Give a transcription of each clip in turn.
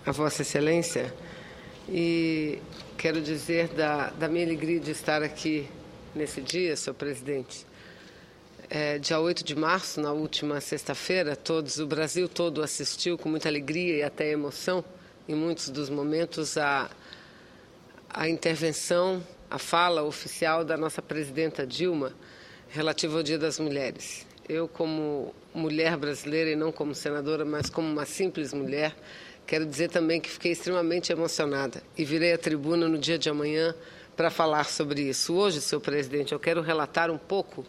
a Vossa Excelência e quero dizer da minha alegria de estar aqui nesse dia, senhor presidente. Dia 8 de março, na última sexta-feira, o Brasil todo assistiu com muita alegria e até emoção, em muitos dos momentos, a intervenção, a fala oficial da nossa presidenta Dilma relativa ao Dia das Mulheres. Eu, como mulher brasileira, e não como senadora, mas como uma simples mulher, quero dizer também que fiquei extremamente emocionada e virei à tribuna no dia de amanhã para falar sobre isso. Hoje, senhor presidente, eu quero relatar um pouco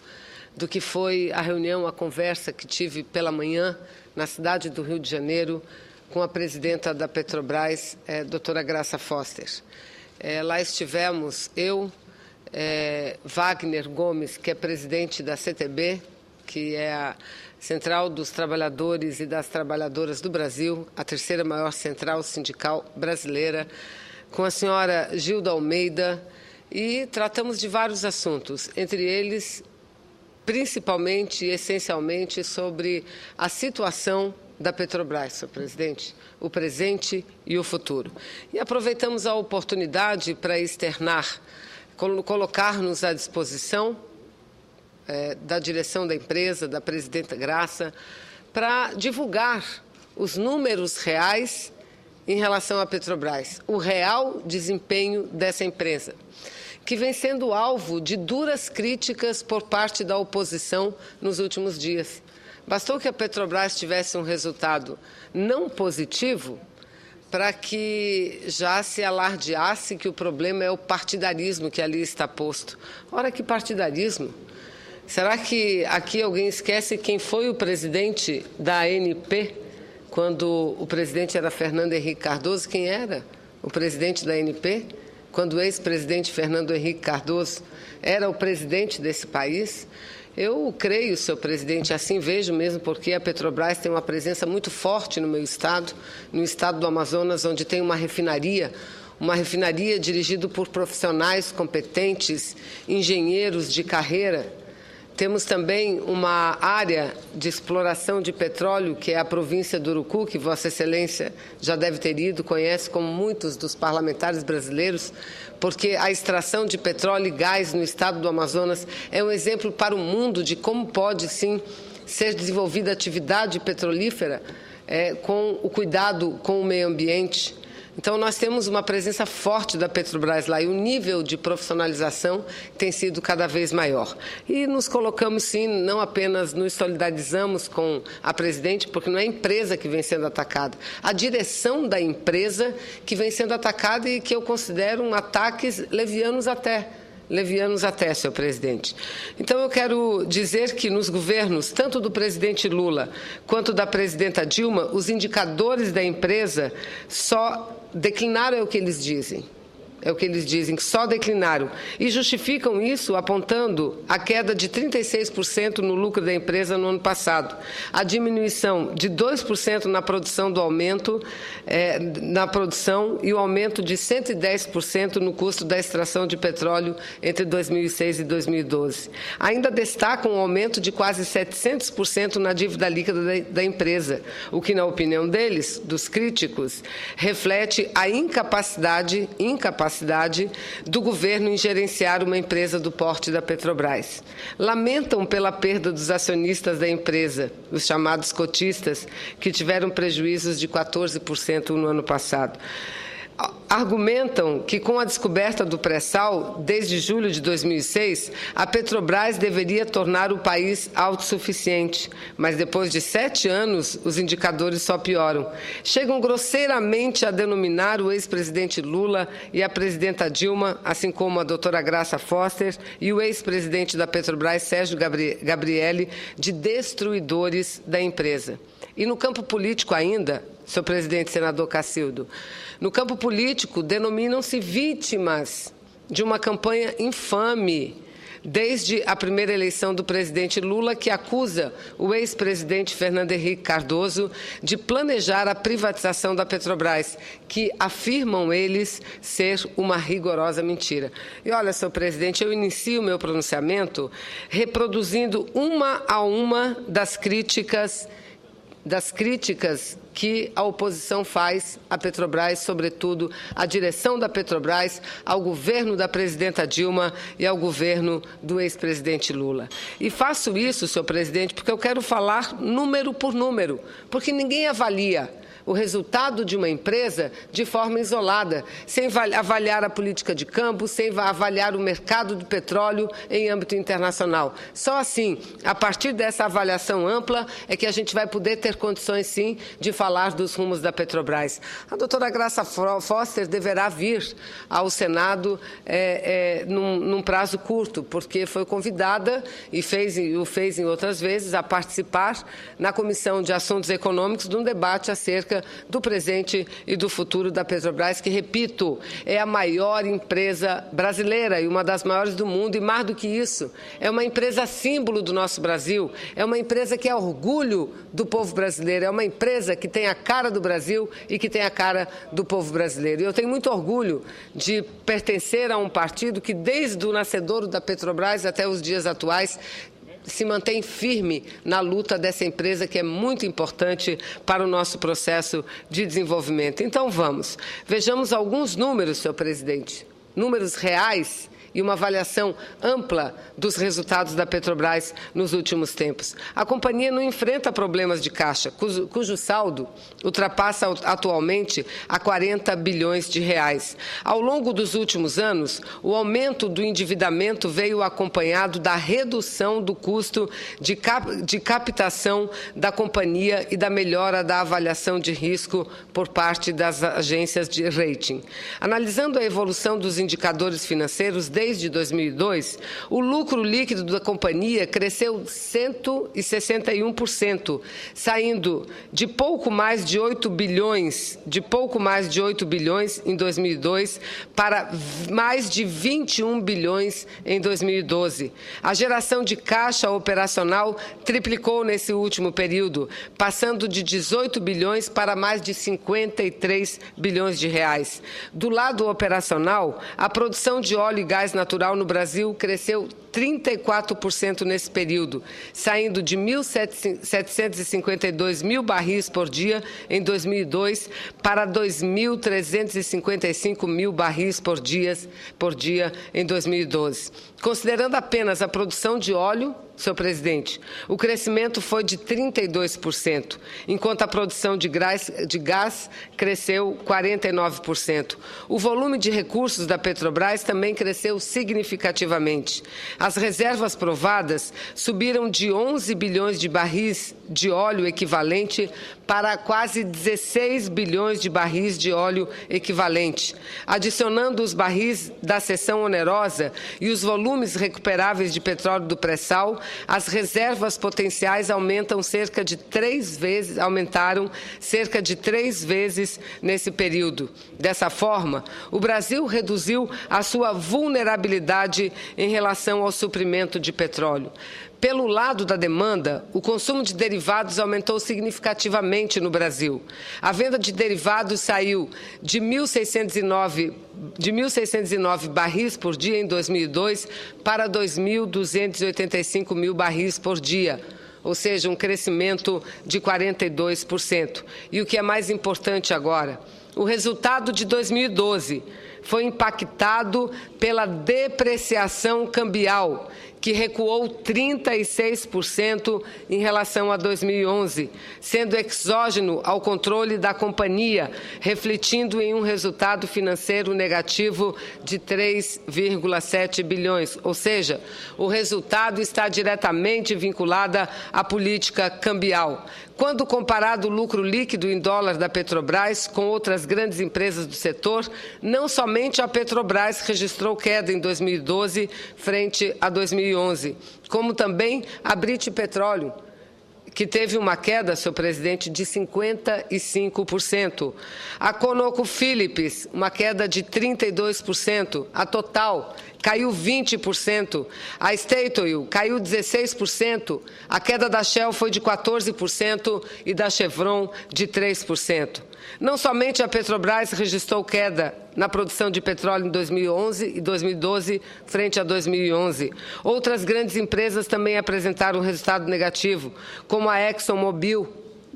do que foi a reunião, a conversa que tive pela manhã na cidade do Rio de Janeiro com a presidenta da Petrobras, doutora Graça Foster. Lá estivemos eu, Wagner Gomes, que é presidente da CTB, que é a Central dos Trabalhadores e das Trabalhadoras do Brasil, a terceira maior central sindical brasileira, com a senhora Gilda Almeida, e tratamos de vários assuntos, entre eles, principalmente e essencialmente, sobre a situação da Petrobras, senhor presidente, o presente e o futuro. E aproveitamos a oportunidade para externar, colocar-nos à disposição da direção da empresa, da presidenta Graça, para divulgar os números reais em relação à Petrobras, o real desempenho dessa empresa, que vem sendo alvo de duras críticas por parte da oposição nos últimos dias. Bastou que a Petrobras tivesse um resultado não positivo para que já se alardeasse que o problema é o partidarismo que ali está posto. Ora, que partidarismo! Será que aqui alguém esquece quem foi o presidente da ANP, quando o presidente era Fernando Henrique Cardoso? Quem era o presidente da ANP, quando o ex-presidente Fernando Henrique Cardoso era o presidente desse país? Eu creio, senhor presidente, assim vejo mesmo, porque a Petrobras tem uma presença muito forte no meu estado, no estado do Amazonas, onde tem uma refinaria dirigida por profissionais competentes, engenheiros de carreira. Temos também uma área de exploração de petróleo, que é a província do Urucu, que Vossa Excelência já deve ter ido, conhece como muitos dos parlamentares brasileiros, porque a extração de petróleo e gás no estado do Amazonas é um exemplo para o mundo de como pode, sim, ser desenvolvida a atividade petrolífera com o cuidado com o meio ambiente. Então, nós temos uma presença forte da Petrobras lá e o nível de profissionalização tem sido cada vez maior. E nos colocamos, sim, não apenas nos solidarizamos com a presidente, porque não é a empresa que vem sendo atacada, a direção da empresa que vem sendo atacada e que eu considero ataques levianos até, senhor presidente. Então, eu quero dizer que nos governos, tanto do presidente Lula quanto da presidenta Dilma, os indicadores da empresa só declinaram, é o que eles dizem. É o que eles dizem, que só declinaram. E justificam isso apontando a queda de 36% no lucro da empresa no ano passado, a diminuição de 2% na produção na produção e o aumento de 110% no custo da extração de petróleo entre 2006 e 2012. Ainda destacam um aumento de quase 700% na dívida líquida da empresa, o que, na opinião deles, dos críticos, reflete a incapacidade do governo em gerenciar uma empresa do porte da Petrobras. Lamentam pela perda dos acionistas da empresa, os chamados cotistas, que tiveram prejuízos de 14% no ano passado. Argumentam que, com a descoberta do pré-sal, desde julho de 2006, a Petrobras deveria tornar o país autossuficiente, mas depois de 7 anos, os indicadores só pioram. Chegam grosseiramente a denominar o ex-presidente Lula e a presidenta Dilma, assim como a doutora Graça Foster e o ex-presidente da Petrobras, Sérgio Gabrielli, de destruidores da empresa. E no campo político ainda, senhor presidente, senador Cacildo, no campo político denominam-se vítimas de uma campanha infame, desde a primeira eleição do presidente Lula, que acusa o ex-presidente Fernando Henrique Cardoso de planejar a privatização da Petrobras, que afirmam eles ser uma rigorosa mentira. E olha, senhor presidente, eu inicio o meu pronunciamento reproduzindo uma a uma das críticas das críticas que a oposição faz à Petrobras, sobretudo à direção da Petrobras, ao governo da presidenta Dilma e ao governo do ex-presidente Lula. E faço isso, senhor presidente, porque eu quero falar número por número, porque ninguém avalia o resultado de uma empresa de forma isolada, sem avaliar a política de campo, sem avaliar o mercado do petróleo em âmbito internacional. Só assim, a partir dessa avaliação ampla, é que a gente vai poder ter condições, sim, de falar dos rumos da Petrobras. A doutora Graça Foster deverá vir ao Senado num prazo curto, porque foi convidada e o fez em outras vezes a participar na Comissão de Assuntos Econômicos de um debate acerca do presente e do futuro da Petrobras, que, repito, é a maior empresa brasileira e uma das maiores do mundo, e mais do que isso, é uma empresa símbolo do nosso Brasil, é uma empresa que é orgulho do povo brasileiro, é uma empresa que tem a cara do Brasil e que tem a cara do povo brasileiro. E eu tenho muito orgulho de pertencer a um partido que, desde o nascedouro da Petrobras até os dias atuais, se mantém firme na luta dessa empresa que é muito importante para o nosso processo de desenvolvimento. Então, vejamos alguns números, senhor presidente, números reais e uma avaliação ampla dos resultados da Petrobras nos últimos tempos. A companhia não enfrenta problemas de caixa, cujo saldo ultrapassa atualmente a 40 bilhões de reais. Ao longo dos últimos anos, o aumento do endividamento veio acompanhado da redução do custo de captação da companhia e da melhora da avaliação de risco por parte das agências de rating. Analisando a evolução dos indicadores financeiros desde 2002, o lucro líquido da companhia cresceu 161%, saindo de pouco mais de 8 bilhões em 2002 para mais de 21 bilhões em 2012. A geração de caixa operacional triplicou nesse último período, passando de 18 bilhões para mais de 53 bilhões de reais. Do lado operacional, a produção de óleo e gás natural no Brasil cresceu 34% nesse período, saindo de 1.752 mil barris por dia em 2002 para 2.355 mil barris por dia em 2012. Considerando apenas a produção de óleo, senhor presidente, o crescimento foi de 32%, enquanto a produção de gás cresceu 49%. O volume de recursos da Petrobras também cresceu significativamente. As reservas provadas subiram de 11 bilhões de barris de óleo equivalente para quase 16 bilhões de barris de óleo equivalente. Adicionando os barris da seção onerosa e os volumes recuperáveis de petróleo do pré-sal, as reservas potenciais aumentaram cerca de 3 vezes nesse período. Dessa forma, o Brasil reduziu a sua vulnerabilidade em relação ao suprimento de petróleo. Pelo lado da demanda, o consumo de derivados aumentou significativamente no Brasil. A venda de derivados saiu de 1.609 barris por dia em 2002 para 2.285 mil barris por dia, ou seja, um crescimento de 42%. E o que é mais importante agora, o resultado de 2012 foi impactado pela depreciação cambial, que recuou 36% em relação a 2011, sendo exógeno ao controle da companhia, refletindo em um resultado financeiro negativo de 3,7 bilhões. Ou seja, o resultado está diretamente vinculado à política cambial. Quando comparado o lucro líquido em dólar da Petrobras com outras grandes empresas do setor, não somente a Petrobras registrou queda em 2012 frente a 2011, como também a Brite Petróleo, que teve uma queda, senhor presidente, de 55%. A ConocoPhillips, uma queda de 32%. A Total caiu 20%. A Statoil caiu 16%. A queda da Shell foi de 14% e da Chevron de 3%. Não somente a Petrobras registrou queda na produção de petróleo em 2011 e 2012 frente a 2011. Outras grandes empresas também apresentaram um resultado negativo, como a ExxonMobil,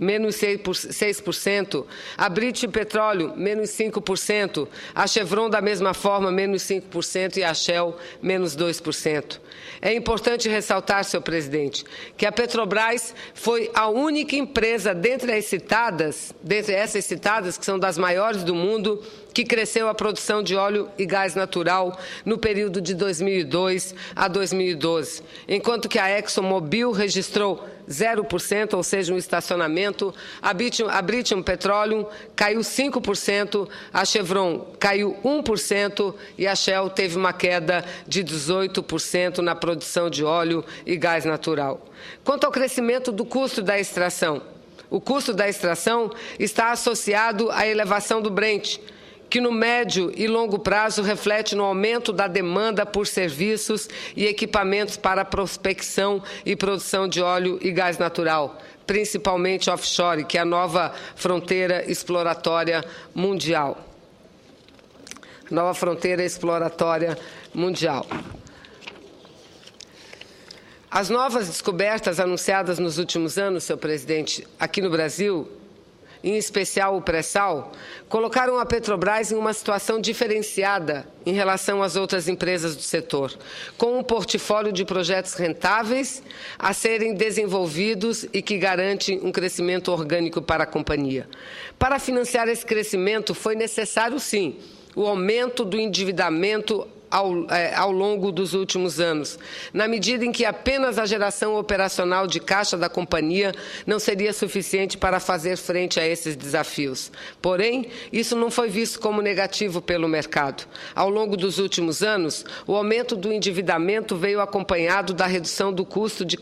menos 6%, a British Petróleo, menos 5%, a Chevron, da mesma forma, menos 5% e a Shell, menos 2%. É importante ressaltar, senhor presidente, que a Petrobras foi a única empresa dentre essas citadas, que são das maiores do mundo, que cresceu a produção de óleo e gás natural no período de 2002 a 2012, enquanto que a ExxonMobil registrou 0%, ou seja, um estacionamento, a British Petroleum caiu 5%, a Chevron caiu 1% e a Shell teve uma queda de 18% na produção de óleo e gás natural. Quanto ao crescimento do custo da extração, o custo da extração está associado à elevação do Brent, que no médio e longo prazo reflete no aumento da demanda por serviços e equipamentos para prospecção e produção de óleo e gás natural, principalmente offshore, que é a nova fronteira exploratória mundial. Nova fronteira exploratória mundial. As novas descobertas anunciadas nos últimos anos, senhor presidente, aqui no Brasil, em especial o pré-sal, colocaram a Petrobras em uma situação diferenciada em relação às outras empresas do setor, com um portfólio de projetos rentáveis a serem desenvolvidos e que garante um crescimento orgânico para a companhia. Para financiar esse crescimento, foi necessário, sim, o aumento do endividamento ao longo dos últimos anos, na medida em que apenas a geração operacional de caixa da companhia não seria suficiente para fazer frente a esses desafios. Porém, isso não foi visto como negativo pelo mercado. Ao longo dos últimos anos, o aumento do endividamento veio acompanhado da redução do custo de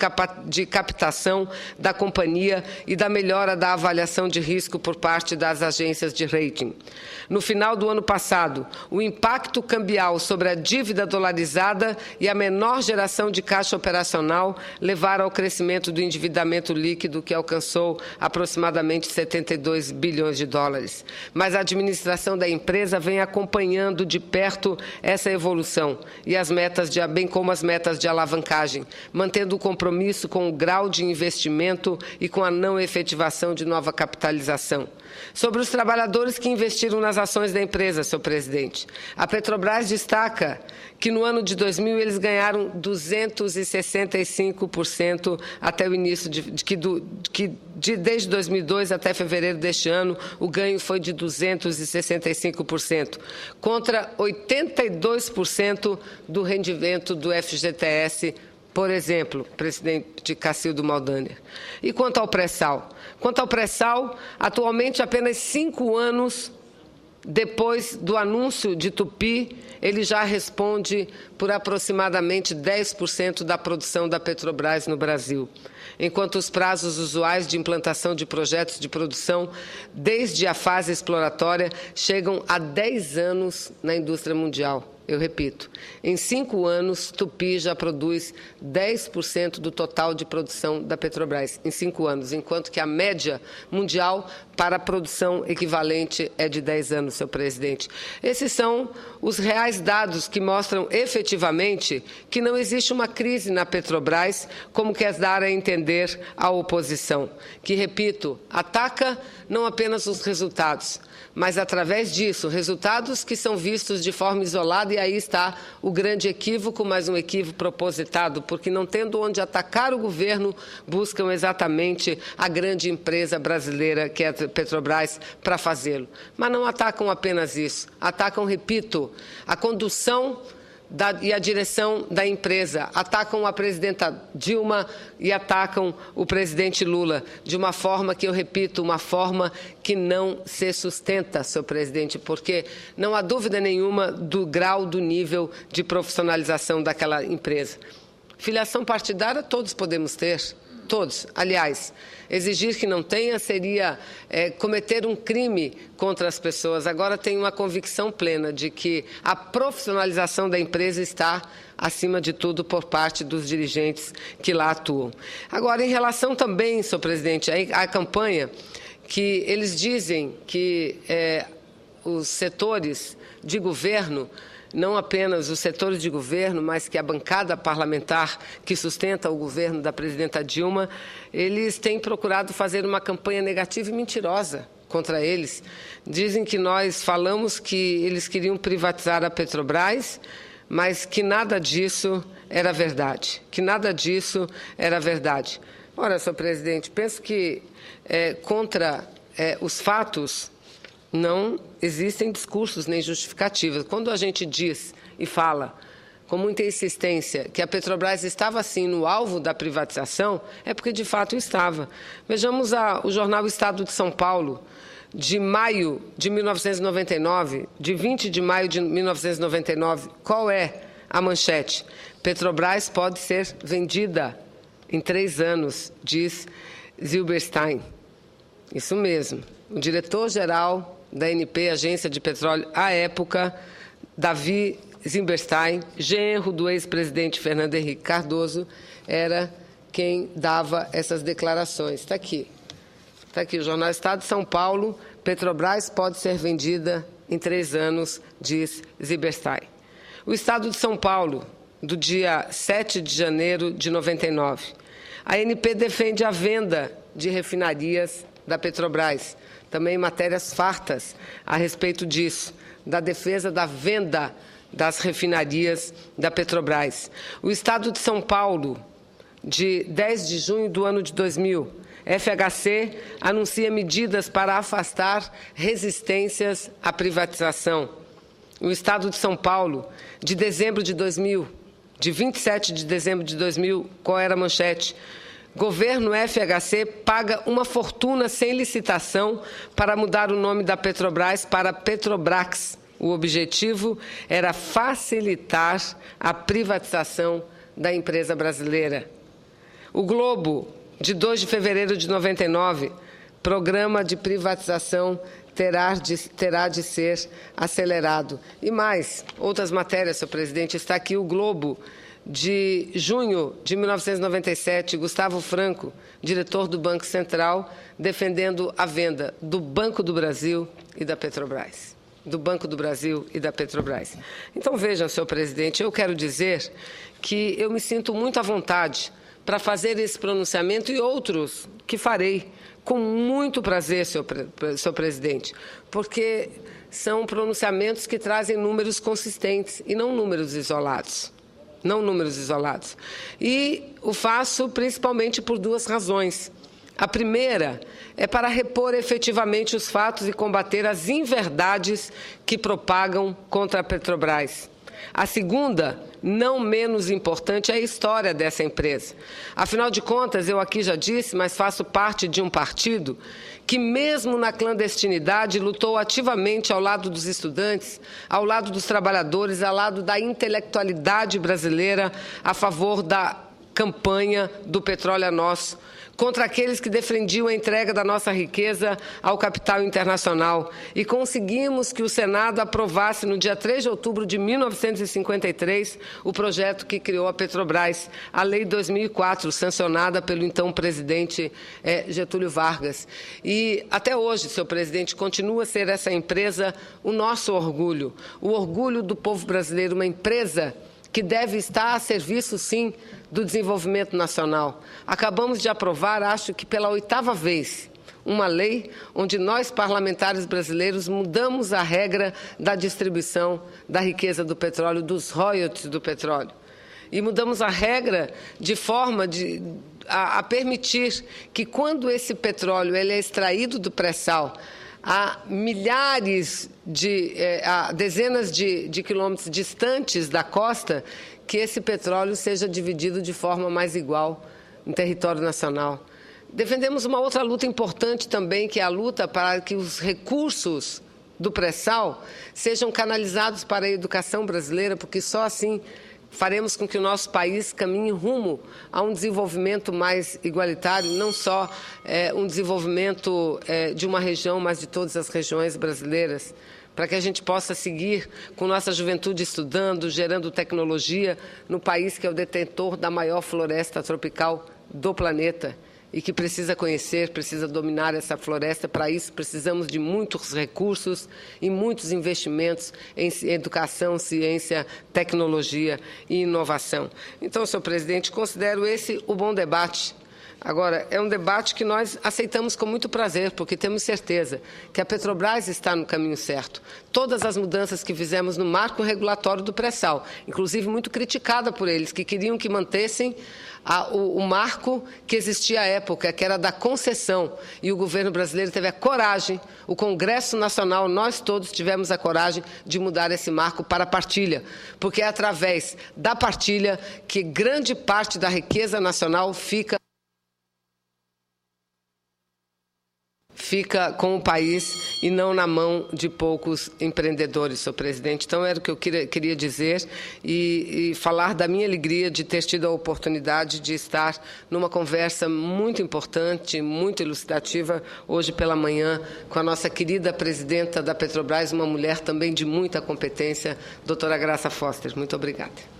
captação da companhia e da melhora da avaliação de risco por parte das agências de rating. No final do ano passado, o impacto cambial sobre a dívida dolarizada e a menor geração de caixa operacional levaram ao crescimento do endividamento líquido, que alcançou aproximadamente 72 bilhões de dólares. Mas a administração da empresa vem acompanhando de perto essa evolução e bem como as metas de alavancagem, mantendo o compromisso com o grau de investimento e com a não efetivação de nova capitalização. Sobre os trabalhadores que investiram nas ações da empresa, senhor presidente, a Petrobras destaca que no ano de 2000 eles ganharam 265% até o início desde 2002 até fevereiro deste ano, o ganho foi de 265%, contra 82% do rendimento do FGTS, por exemplo, presidente Cacildo Maldaner. E quanto ao pré-sal? Quanto ao pré-sal, atualmente, apenas 5 anos depois do anúncio de Tupi, ele já responde por aproximadamente 10% da produção da Petrobras no Brasil, enquanto os prazos usuais de implantação de projetos de produção, desde a fase exploratória, chegam a 10 anos na indústria mundial. Eu repito, em 5 anos, Tupi já produz 10% do total de produção da Petrobras, em 5 anos, enquanto que a média mundial para a produção equivalente é de 10 anos, senhor presidente. Esses são os reais dados que mostram efetivamente que não existe uma crise na Petrobras, como quer dar a entender a oposição, que, repito, ataca não apenas os resultados, mas, através disso, resultados que são vistos de forma isolada, e aí está o grande equívoco, mas um equívoco propositado, porque, não tendo onde atacar o governo, buscam exatamente a grande empresa brasileira, que é a Petrobras, para fazê-lo. Mas não atacam apenas isso, atacam, repito, a condução e a direção da empresa, atacam a presidenta Dilma e atacam o presidente Lula, de uma forma que, eu repito, uma forma que não se sustenta, senhor presidente, porque não há dúvida nenhuma do grau, do nível de profissionalização daquela empresa. Filiação partidária todos podemos ter, todos. Aliás, exigir que não tenha seria cometer um crime contra as pessoas. Agora tenho uma convicção plena de que a profissionalização da empresa está, acima de tudo, por parte dos dirigentes que lá atuam. Agora, em relação também, senhor presidente, à campanha, que eles dizem que os setores de governo não apenas os setores de governo, mas que a bancada parlamentar que sustenta o governo da presidenta Dilma, eles têm procurado fazer uma campanha negativa e mentirosa contra eles. Dizem que nós falamos que eles queriam privatizar a Petrobras, mas que nada disso era verdade, Ora, senhor presidente, penso que contra os fatos não existem discursos nem justificativas. Quando a gente diz e fala com muita insistência que a Petrobras estava, sim, no alvo da privatização, é porque, de fato, estava. Vejamos o jornal Estado de São Paulo, de maio de 1999, de 20 de maio de 1999. Qual é a manchete? Petrobras pode ser vendida em 3 anos, diz Zilberstein. Isso mesmo. O diretor-geral da ANP, Agência de Petróleo, à época, Davi Zilberstein, genro do ex-presidente Fernando Henrique Cardoso, era quem dava essas declarações. Está aqui o jornal Estado de São Paulo, Petrobras pode ser vendida em 3 anos, diz Zilberstein. O Estado de São Paulo, do dia 7 de janeiro de 99. A ANP defende a venda de refinarias da Petrobras. Também matérias fartas a respeito disso, da defesa da venda das refinarias da Petrobras. O Estado de São Paulo, de 10 de junho do ano de 2000, FHC anuncia medidas para afastar resistências à privatização. O Estado de São Paulo, de dezembro de 2000, de 27 de dezembro de 2000, qual era a manchete? Governo FHC paga uma fortuna sem licitação para mudar o nome da Petrobras para Petrobrax. O objetivo era facilitar a privatização da empresa brasileira. O Globo, de 2 de fevereiro de 99, programa de privatização terá de ser acelerado. E mais, outras matérias, senhor presidente, está aqui o Globo, de junho de 1997, Gustavo Franco, diretor do Banco Central, defendendo a venda do Banco do Brasil e da Petrobras. Então, vejam, senhor presidente, eu quero dizer que eu me sinto muito à vontade para fazer esse pronunciamento e outros que farei com muito prazer, senhor presidente, porque são pronunciamentos que trazem números consistentes e não números isolados. E o faço principalmente por 2 razões. A primeira é para repor efetivamente os fatos e combater as inverdades que propagam contra a Petrobras. A segunda, não menos importante, é a história dessa empresa. Afinal de contas, eu aqui já disse, mas faço parte de um partido que, mesmo na clandestinidade, lutou ativamente ao lado dos estudantes, ao lado dos trabalhadores, ao lado da intelectualidade brasileira, a favor da campanha do Petróleo é Nosso, contra aqueles que defendiam a entrega da nossa riqueza ao capital internacional. E conseguimos que o Senado aprovasse, no dia 3 de outubro de 1953, o projeto que criou a Petrobras, a Lei 2004, sancionada pelo então presidente Getúlio Vargas. E até hoje, senhor presidente, continua a ser essa empresa o nosso orgulho, o orgulho do povo brasileiro, uma empresa que deve estar a serviço, sim, do desenvolvimento nacional. Acabamos de aprovar, acho que pela 8ª vez, uma lei onde nós, parlamentares brasileiros, mudamos a regra da distribuição da riqueza do petróleo, dos royalties do petróleo. E mudamos a regra de forma a permitir que, quando esse petróleo é extraído do pré-sal, a dezenas de quilômetros distantes da costa, que esse petróleo seja dividido de forma mais igual no território nacional. Defendemos uma outra luta importante também, que é a luta para que os recursos do pré-sal sejam canalizados para a educação brasileira, porque só assim faremos com que o nosso país caminhe rumo a um desenvolvimento mais igualitário, não só um desenvolvimento de uma região, mas de todas as regiões brasileiras, para que a gente possa seguir com nossa juventude estudando, gerando tecnologia no país que é o detentor da maior floresta tropical do planeta, e que precisa conhecer, precisa dominar essa floresta. Para isso, precisamos de muitos recursos e muitos investimentos em educação, ciência, tecnologia e inovação. Então, senhor presidente, considero esse o bom debate. Agora, é um debate que nós aceitamos com muito prazer, porque temos certeza que a Petrobras está no caminho certo. Todas as mudanças que fizemos no marco regulatório do pré-sal, inclusive muito criticada por eles, que queriam que mantessem o marco que existia à época, que era da concessão, e o governo brasileiro teve a coragem, o Congresso Nacional, nós todos tivemos a coragem de mudar esse marco para a partilha, porque é através da partilha que grande parte da riqueza nacional fica com o país e não na mão de poucos empreendedores, senhor presidente. Então, era o que eu queria dizer e falar da minha alegria de ter tido a oportunidade de estar numa conversa muito importante, muito elucidativa, hoje pela manhã, com a nossa querida presidenta da Petrobras, uma mulher também de muita competência, doutora Graça Foster. Muito obrigada.